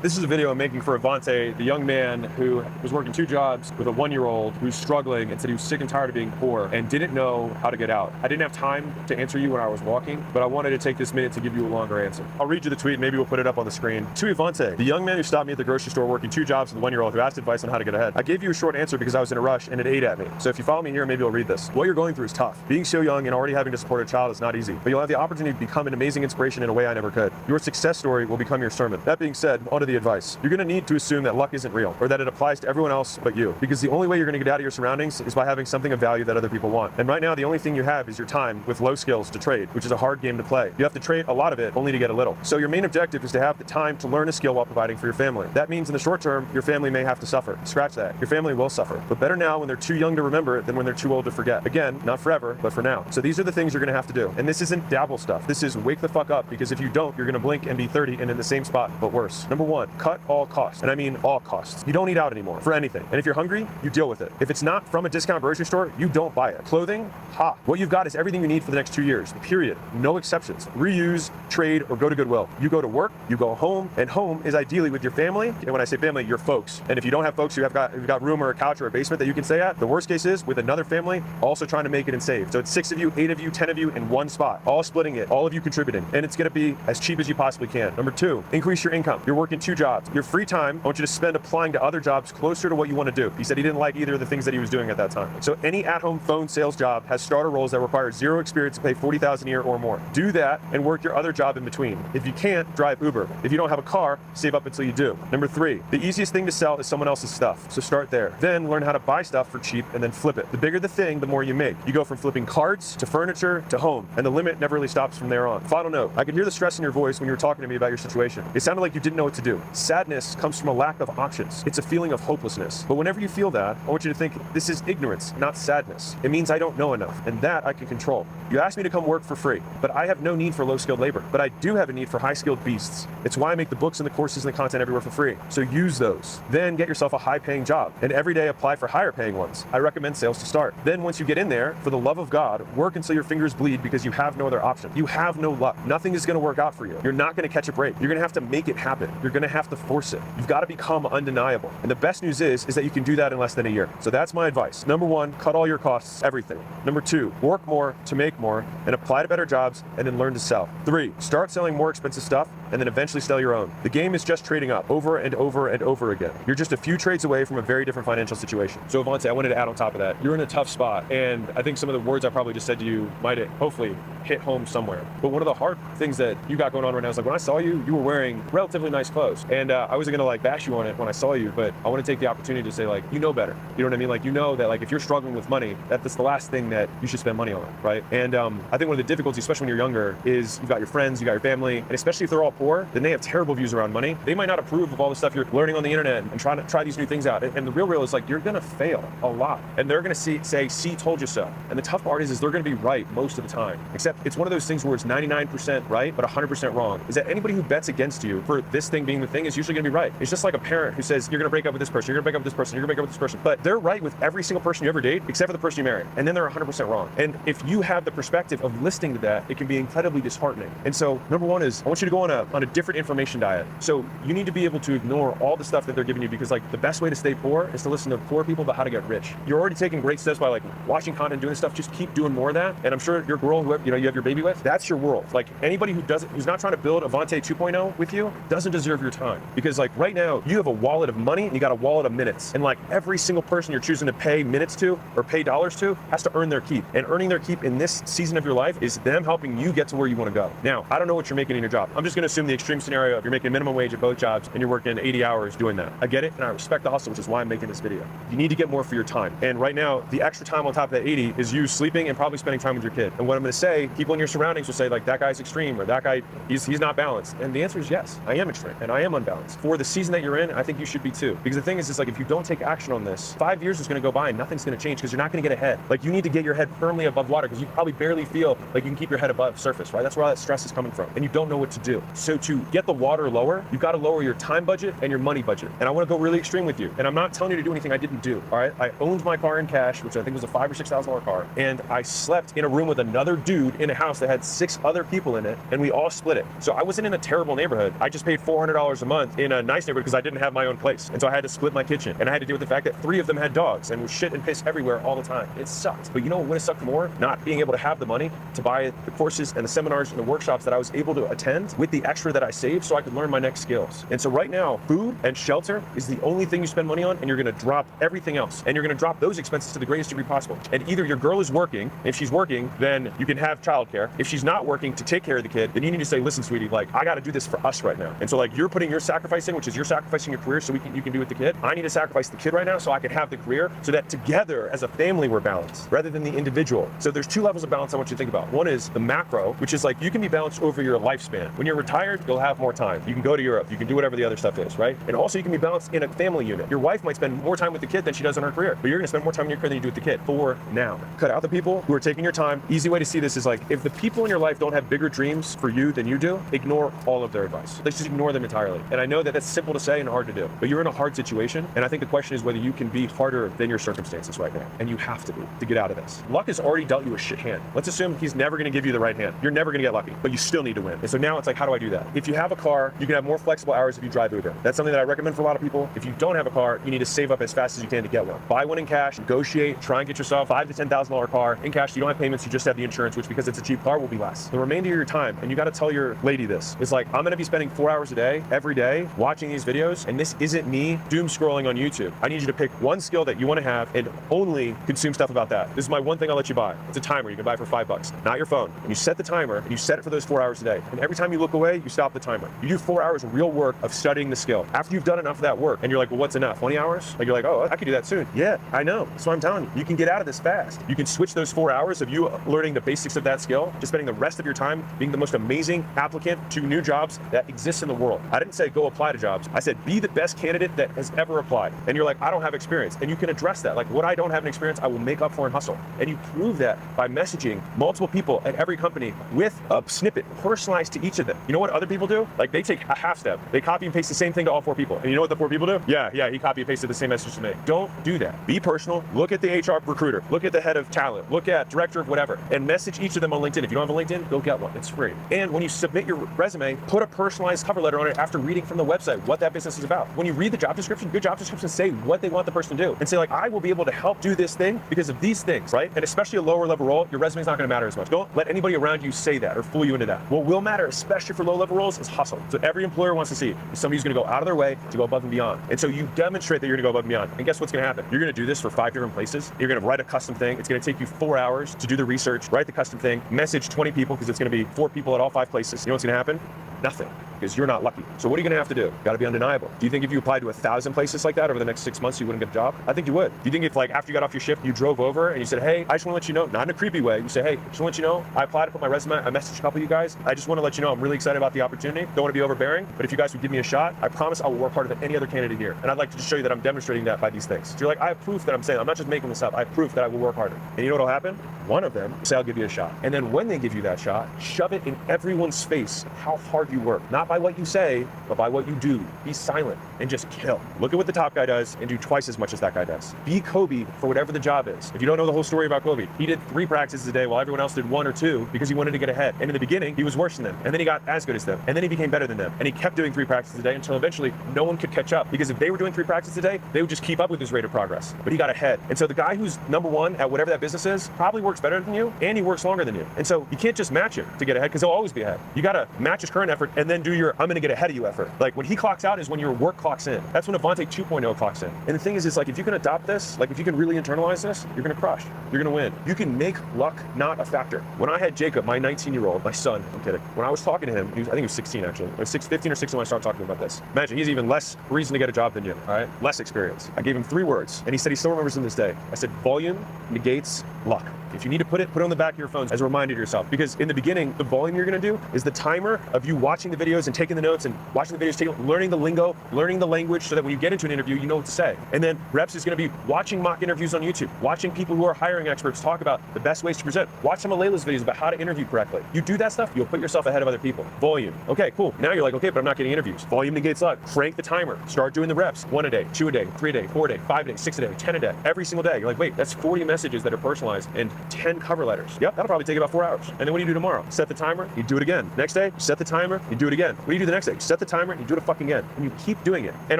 This is a video I'm making for Avante, the young man who was working 2 jobs with a 1-year-old who's struggling and said he was sick and tired of being poor and didn't know how to get out. I didn't have time to answer you when I was walking, but I wanted to take this minute to give you a longer answer. I'll read you the tweet, maybe we'll put it up on the screen. To Avante, the young man who stopped me at the grocery store working 2 jobs with a 1-year-old who asked advice on how to get ahead. I gave you a short answer because I was in a rush and it ate at me. So if you follow me here, maybe you'll read this. What you're going through is tough. Being so young and already having to support a child is not easy, but you'll have the opportunity to become an amazing inspiration in a way I never could. Your success story will become your sermon. That being said, onto the advice. You're going to need to assume that luck isn't real or that it applies to everyone else but you, because the only way you're going to get out of your surroundings is by having something of value that other people want. And right now, the only thing you have is your time with low skills to trade, which is a hard game to play. You have to trade a lot of it only to get a little. So your main objective is to have the time to learn a skill while providing for your family. That means in the short term, your family may have to suffer. Scratch that. Your family will suffer, but better now when they're too young to remember it than when they're too old to forget. Again, not forever, but for now. So these are the things you're going to have to do. And this isn't dabble stuff. This is wake the fuck up, because if you don't, you're going to blink and be 30 and in the same spot, but worse. Number 1, cut all costs. And I mean all costs. You don't eat out anymore for anything. And if you're hungry, you deal with it. If it's not from a discount grocery store, you don't buy it. Clothing, ha. What you've got is everything you need for the next 2 years, period. No exceptions. Reuse, trade, or go to Goodwill. You go to work, you go home, and home is ideally with your family. And when I say family, your folks. And if you don't have folks, you've got room or a couch or a basement that you can stay at. The worst case is with another family also trying to make it and save. So it's 6 of you, 8 of you, 10 of you in one spot, all splitting it, all of you contributing. And it's going to be as cheap as you possibly can. Number 2, increase your income. You're working 2 jobs. Your free time, I want you to spend applying to other jobs closer to what you want to do. He said he didn't like either of the things that he was doing at that time. So any at-home phone sales job has starter roles that require 0 experience to pay $40,000 a year or more. Do that and work your other job in between. If you can't, drive Uber. If you don't have a car, save up until you do. Number 3, the easiest thing to sell is someone else's stuff. So start there. Then learn how to buy stuff for cheap and then flip it. The bigger the thing, the more you make. You go from flipping cards to furniture to home, and the limit never really stops from there on. Final note, I could hear the stress in your voice when you were talking to me about your situation. It sounded like you didn't know what to do. Sadness comes from a lack of options. It's a feeling of hopelessness. But whenever you feel that, I want you to think this is ignorance, not sadness. It means I don't know enough, and that I can control. You asked me to come work for free, but I have no need for low-skilled labor. But I do have a need for high-skilled beasts. It's why I make the books and the courses and the content everywhere for free. So use those. Then get yourself a high-paying job, and every day apply for higher-paying ones. I recommend sales to start. Then once you get in there, for the love of God, work until your fingers bleed because you have no other option. You have no luck. Nothing is going to work out for you. You're not going to catch a break. You're going to have to make it happen. You're going to have to force it. You've got to become undeniable. And the best news is that you can do that in less than a year. So that's my advice. Number 1, cut all your costs, everything. Number 2, work more to make more and apply to better jobs and then learn to sell. 3, start selling more expensive stuff and then eventually sell your own. The game is just trading up over and over and over again. You're just a few trades away from a very different financial situation. So Avante, I wanted to add on top of that, you're in a tough spot, and I think some of the words I probably just said to you might hopefully hit home somewhere. But one of the hard things that you got going on right now is like when I saw you, you were wearing relatively nice clothes. And I wasn't gonna like bash you on it when I saw you, but I want to take the opportunity to say like, you know better. You know what I mean? Like, you know that like if you're struggling with money, that's the last thing that you should spend money on, right? And I think one of the difficulties, especially when you're younger, is you've got your friends, you got your family, and especially if they're all poor, then they have terrible views around money. They might not approve of all the stuff you're learning on the internet and trying to try these new things out. And the real is like, you're gonna fail a lot. And they're gonna say, see, told you so. And the tough part is they're gonna be right most of the time. Except it's one of those things where it's 99% right, but 100% wrong. Is that anybody who bets against you for this thing being the thing is usually gonna be right. It's just like a parent who says, you're gonna break up with this person, you're gonna break up with this person, you're gonna break up with this person. But they're right with every single person you ever date, except for the person you marry. And then they're 100% wrong. And if you have the perspective of listening to that, it can be incredibly disheartening. And so number 1 is I want you to go on a different information diet. So you need to be able to ignore all the stuff that they're giving you, because like the best way to stay poor is to listen to poor people about how to get rich. You're already taking great steps by like watching content, doing this stuff. Just keep doing more of that. And I'm sure your girl, whoever you have your baby with, that's your world. Like anybody who's not trying to build Avante 2.0 with you doesn't deserve your time, because like right now you have a wallet of money and you got a wallet of minutes, and like every single person you're choosing to pay minutes to or pay dollars to has to earn their keep. And earning their keep in this season of your life is them helping you get to where you want to go. Now, I don't know what you're making in your job. I'm just going to assume the extreme scenario of you're making minimum wage at both jobs and you're working 80 hours doing that. I get it, and I respect the hustle, which is why I'm making this video. You need to get more for your time. And right now, the extra time on top of that 80 is you sleeping and probably spending time with your kid. And what I'm going to say, people in your surroundings will say like, that guy's extreme, or that guy, he's not balanced. And the answer is yes, I am extreme and I am unbalanced. For the season that you're in, I think you should be too. Because the thing is like, if you don't take action on this, 5 years is going to go by and nothing's going to change, because you're not going to get ahead. Like you need to get your head firmly above water, because you probably barely feel like you can keep your head above surface, right? That's where all that stress is coming from. And you don't know what to do. So to get the water lower, you've got to lower your time budget and your money budget. And I want to go really extreme with you. And I'm not telling you to do anything I didn't do, all right? I owned my car in cash, which I think was a $5,000 or $6,000 car. And I slept in a room with another dude in a house that had 6 other people in it, and we all split it. So I wasn't in a terrible neighborhood. I just paid $400 $500 a month in a nice neighborhood because I didn't have my own place. And so I had to split my kitchen. And I had to deal with the fact that 3 of them had dogs and was shit and piss everywhere all the time. It sucked. But you know what would have sucked more? Not being able to have the money to buy the courses and the seminars and the workshops that I was able to attend with the extra that I saved so I could learn my next skills. And so right now, food and shelter is the only thing you spend money on, and you're gonna drop everything else. And you're gonna drop those expenses to the greatest degree possible. And either your girl is working, if she's working, then you can have childcare. If she's not working to take care of the kid, then you need to say, listen, sweetie, like, I gotta do this for us right now. And so like, you're putting your sacrifice in, which is you're sacrificing your career so you can do with the kid. I need to sacrifice the kid right now so I can have the career, so that together as a family we're balanced rather than the individual. So there's 2 levels of balance I want you to think about. One is the macro, which is like, you can be balanced over your lifespan. When you're retired, you'll have more time. You can go to Europe, you can do whatever the other stuff is, right? And also you can be balanced in a family unit. Your wife might spend more time with the kid than she does in her career, but you're gonna spend more time in your career than you do with the kid for now. Cut out the people who are taking your time. Easy way to see this is like, if the people in your life don't have bigger dreams for you than you do, ignore all of their advice. Let's just ignore them entirely. And I know that that's simple to say and hard to do, but you're in a hard situation. And I think the question is whether you can be harder than your circumstances right now. And you have to be to get out of this. Luck has already dealt you a shit hand. Let's assume he's never gonna give you the right hand. You're never gonna get lucky, but you still need to win. And so now it's like, how do I do that? If you have a car, you can have more flexible hours if you drive Uber. That's something that I recommend for a lot of people. If you don't have a car, you need to save up as fast as you can to get one. Buy one in cash, negotiate, try and get yourself $5,000 to $10,000 car in cash. You don't have payments, you just have the insurance, which because it's a cheap car will be less. The remainder of your time, and you gotta tell your lady this, is like, I'm gonna be spending 4 hours a day, every day, watching these videos, and this isn't me doom scrolling on YouTube. I need you to pick one skill that you wanna have and only consume stuff about that. This is my one thing I'll let you buy. It's a timer you can buy for $5, not your phone. And you set the timer, and you set it for those 4 hours a day. And every time you look away, you stop the timer. You do 4 hours of real work of studying the skill. After you've done enough of that work, and you're like, well, what's enough? 20 hours? Like, you're like, oh, I could do that soon. Yeah, I know. So I'm telling you, you can get out of this fast. You can switch those 4 hours of you learning the basics of that skill to spending the rest of your time being the most amazing applicant to new jobs that exist in the world. I didn't say go apply to jobs. I said be the best candidate that has ever applied. And you're like, I don't have experience. And you can address that. Like, what I don't have an experience, I will make up for and hustle. And you prove that by messaging multiple people at every company with a snippet personalized to each of them. You know what other people do? Like, they take a half step. They copy and paste the same thing to all 4 people. And you know what the 4 people do? Yeah, he copy and pasted the same message to me. Don't do that. Be personal. Look at the HR recruiter. Look at the head of talent. Look at director of whatever. And message each of them on LinkedIn. If you don't have a LinkedIn, go get one. It's free. And when you submit your resume, put a personalized cover letter on it after reading from the website what that business is about. When you read the job description, good job descriptions say what they want the person to do. And say like, I will be able to help do this thing because of these things, right? And especially a lower level role, your resume is not going to matter as much. Don't let anybody around you say that or fool you into that. What will matter, especially for low level roles, is hustle. So every employer wants to see is somebody who's going to go out of their way to go above and beyond. And so you demonstrate that you're going to go above and beyond. And guess what's going to happen? You're going to do this for 5 different places. You're going to write a custom thing. It's going to take you 4 hours to do the research, write the custom thing, message 20 people because it's going to be 4 people at all 5 places. You know what's going to happen? Nothing, because you're not lucky. So what are you gonna have to do? Gotta be undeniable. Do you think if you applied to 1,000 places like that over the next 6 months, you wouldn't get a job? I think you would. Do you think if like after you got off your shift, you drove over and you said, hey, I just wanna let you know, not in a creepy way, you say, hey, just wanna let you know, I applied to put my resume, I messaged a couple of you guys, I just wanna let you know I'm really excited about the opportunity. Don't wanna be overbearing, but if you guys would give me a shot, I promise I will work harder than any other candidate here. And I'd like to just show you that I'm demonstrating that by these things. So you're like, I have proof that I'm saying, I'm not just making this up, I have proof that I will work harder. And you know what'll happen? One of them will say, I'll give you a shot. And then when they give you that shot, shove it in everyone's face how hard you work. Not by what you say, but by what you do. Be silent and just kill. Look at what the top guy does and do twice as much as that guy does. Be Kobe for whatever the job is. If you don't know the whole story about Kobe, he did 3 practices a day while everyone else did 1 or 2 because he wanted to get ahead. And in the beginning, he was worse than them. And then he got as good as them. And then he became better than them. And he kept doing 3 practices a day until eventually no one could catch up. Because if they were doing 3 practices a day, they would just keep up with his rate of progress. But he got ahead. And so the guy who's number 1 at whatever that business is probably works better than you and he works longer than you. And so you can't just match it to get ahead because he'll always be ahead. You got to match his current effort and then do your I'm going to get ahead of you effort. Like when he clocks out is when your work clocks in. That's when Avante 2.0 clocks in. And the thing is, it's like if you can adopt this, like if you can really internalize this, you're going to crush. You're going to win. You can make luck not a factor. When I had Jacob, my 19-year-old, my son, I'm kidding. When I was talking to him, I think he was 16 actually. Or 15 or 16 when I started talking about this. Imagine he's even less reason to get a job than you, all right? Less experience. I gave him 3 words and he said he still remembers them to this day. I said, volume negates luck. If you need to put it on the back of your phone as a reminder to yourself. Because in the beginning, the volume you're gonna do is the timer of you watching the videos and taking the notes and watching the videos, learning the lingo, learning the language so that when you get into an interview, you know what to say. And then reps is gonna be watching mock interviews on YouTube, watching people who are hiring experts talk about the best ways to present. Watch some of Layla's videos about how to interview correctly. You do that stuff, you'll put yourself ahead of other people. Volume. Okay, cool. Now you're like, okay, but I'm not getting interviews. Volume negates luck. Crank the timer. Start doing the reps. 1 a day, 2 a day, 3 a day, 4 a day, 5 a day, 6 a day, 10 a day, every single day. You're like, wait, that's 40 messages that are personalized and 10 cover letters. Yep, that'll probably take about 4 hours. And then what do you do tomorrow? Set the timer, you do it again. Next day, set the timer, you do it again. What do you do the next day? Set the timer, you do it fucking again. And you keep doing it. And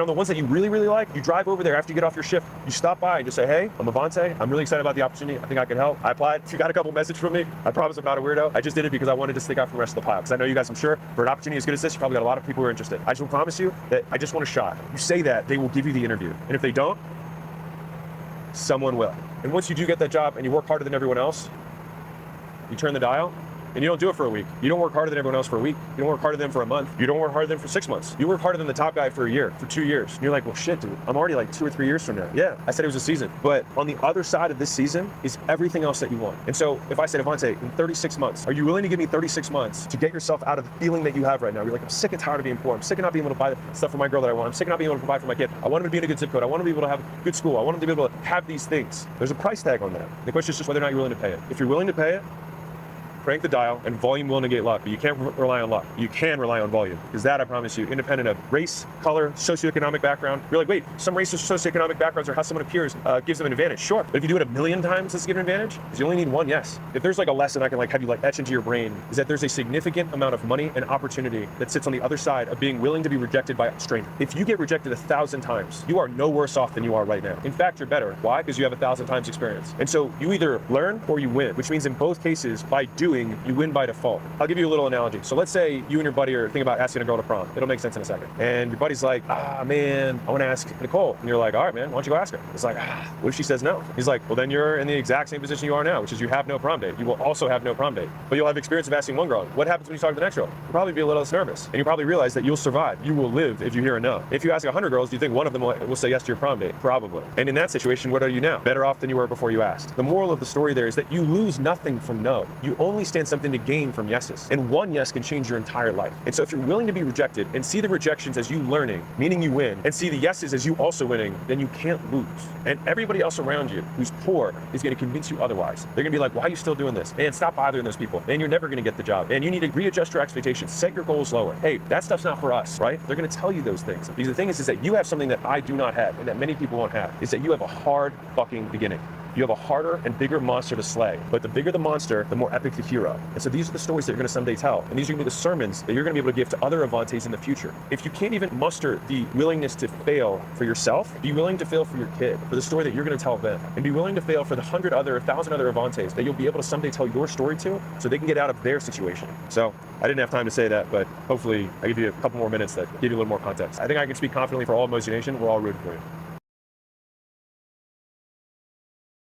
on the ones that you really, really like, you drive over there after you get off your shift, you stop by and just say, hey, I'm Avante. I'm really excited about the opportunity. I think I can help. I applied. You got a couple messages from me. I promise I'm not a weirdo. I just did it because I wanted to stick out from the rest of the pile. Because I know you guys, I'm sure, for an opportunity as good as this, you probably got a lot of people who are interested. I just will promise you that I just want a shot. You say that, they will give you the interview. And if they don't, someone will. And once you do get that job and you work harder than everyone else, you turn the dial, and you don't do it for a week. You don't work harder than everyone else for a week. You don't work harder than them for a month. You don't work harder than them for 6 months. You work harder than the top guy for a year, for 2 years. And you're like, well, shit, dude, I'm already like 2 or 3 years from now. Yeah, I said it was a season. But on the other side of this season is everything else that you want. And so if I said, Avante, in 36 months, are you willing to give me 36 months to get yourself out of the feeling that you have right now? You're like, I'm sick and tired of being poor. I'm sick of not being able to buy the stuff for my girl that I want. I'm sick of not being able to provide for my kid. I want him to be in a good zip code. I want him to be able to have a good school. I want him to be able to have these things. There's a price tag on that. The question is just whether or not you're willing to pay it. If you're willing to pay it, crank the dial, and volume will negate luck. But you can't rely on luck. You can rely on volume. Because that, I promise you, independent of race, color, socioeconomic background. You're like, wait, some race or socioeconomic backgrounds or how someone appears gives them an advantage. Sure. But if you do it 1,000,000 times, does it give an advantage? Because you only need one yes. If there's like a lesson I can like have you like etch into your brain, is that there's a significant amount of money and opportunity that sits on the other side of being willing to be rejected by a stranger. If you get rejected 1,000 times, you are no worse off than you are right now. In fact, you're better. Why? Because you have 1,000 times experience. And so you either learn or you win, which means in both cases, by doing, you win by default. I'll give you a little analogy. So let's say you and your buddy are thinking about asking a girl to prom. It'll make sense in a second. And your buddy's like, man, I want to ask Nicole. And you're like, all right, man, why don't you go ask her? It's like, what if she says no? He's like, well, then you're in the exact same position you are now, which is you have no prom date. You will also have no prom date, but you'll have experience of asking one girl. What happens when you talk to the next girl? You'll probably be a little less nervous, and you'll probably realize that you'll survive. You will live if you hear a no. If you ask 100 girls, do you think one of them will say yes to your prom date? Probably. And in that situation, what are you now? Better off than you were before you asked. The moral of the story there is that you lose nothing from no. You only stand something to gain from yeses. And one yes can change your entire life. And so if you're willing to be rejected and see the rejections as you learning, meaning you win, and see the yeses as you also winning, then you can't lose. And everybody else around you who's poor is going to convince you otherwise. They're going to be like, why are you still doing this? Man, stop bothering those people. Man, you're never going to get the job. And you need to readjust your expectations. Set your goals lower. Hey, that stuff's not for us, right? They're going to tell you those things. Because the thing is that you have something that I do not have and that many people won't have, is that you have a hard fucking beginning. You have a harder and bigger monster to slay. But the bigger the monster, the more epic the hero. And so these are the stories that you're going to someday tell. And these are going to be the sermons that you're going to be able to give to other Avantes in the future. If you can't even muster the willingness to fail for yourself, be willing to fail for your kid, for the story that you're going to tell them. And be willing to fail for the 1,000 other Avantes that you'll be able to someday tell your story to, so they can get out of their situation. So I didn't have time to say that, but hopefully I give you a couple more minutes that give you a little more context. I think I can speak confidently for all of Mosey Nation. We're all rooting for you.